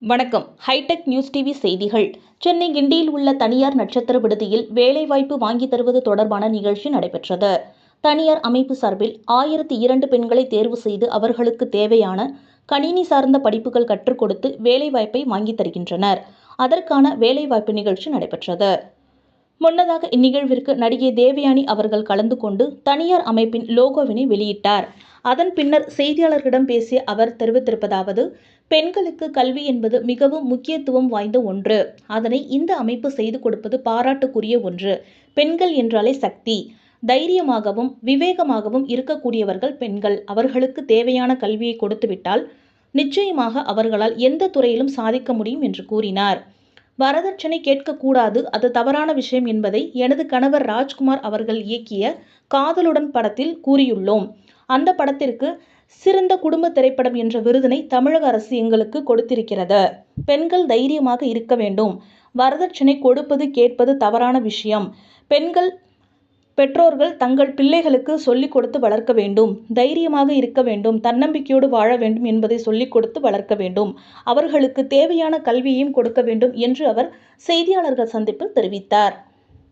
வணக்கம். Hitech news TV செய்திகள். சென்னை கிண்டியில் உள்ள தனியார் நட்சத்திர விடுதியில் வேலைவாய்ப்பு வாங்கி தருவது தொடர்பான நிகழ்ச்சி நடைபெற்றது. தனியார் அமைப்பு சார்பில் 1002 பெண்களை தேர்வு செய்து அவர்களுக்கு தேவையான கணினி சார்ந்த படிப்புகள் கற்றுக் கொடுத்து வேலைவாய்ப்பை வாங்கி தருகின்றனர். அதற்கான வேலைவாய்ப்பு நிகழ்ச்சி நடைபெற்றது. முன்னதாக இந்நிகழ்விற்கு நடிகை தேவயானி அவர்கள் கலந்து கொண்டு தனியார் அமைப்பின் லோகோவினை வெளியிட்டார். அதன் பின்னர் செய்தியாளர்களிடம் பேசிய அவர் தெரிவித்திருப்பதாவது: பெண்களுக்கு கல்வி என்பது மிகவும் முக்கியத்துவம் வாய்ந்த ஒன்று. அதனை இந்த அமைப்பு செய்து கொடுப்பது பாராட்டுக்குரிய ஒன்று. பெண்கள் என்றாலே சக்தி, தைரியமாகவும் விவேகமாகவும் இருக்கக்கூடியவர்கள் பெண்கள். அவர்களுக்கு தேவையான கல்வியை கொடுத்துவிட்டால் நிச்சயமாக அவர்களால் எந்த துறையிலும் சாதிக்க முடியும் என்று கூறினார். வரதட்சணை கேட்கக்கூடாது, அது தவறான விஷயம் என்பதை எனது கணவர் ராஜ்குமார் அவர்கள் இயக்கிய காதலுடன் படத்தில் கூறியுள்ளோம். அந்த படத்திற்கு சிறந்த குடும்ப திரைப்படம் என்ற விருதினை தமிழக அரசு எங்களுக்கு கொடுத்திருக்கிறது. பெண்கள் தைரியமாக இருக்க வேண்டும். வரதட்சணை கொடுப்பது கேட்பது தவறான விஷயம். பெற்றோர்கள் தங்கள் பிள்ளைகளுக்கு சொல்லிக் கொடுத்து வளர்க்க வேண்டும். தைரியமாக இருக்க வேண்டும், தன்னம்பிக்கையோடு வாழ வேண்டும் என்பதை சொல்லிக் கொடுத்து வளர்க்க வேண்டும். அவர்களுக்கு தேவையான கல்வியையும் கொடுக்க வேண்டும் என்று அவர் செய்தியாளர்கள் சந்திப்பில் தெரிவித்தார்.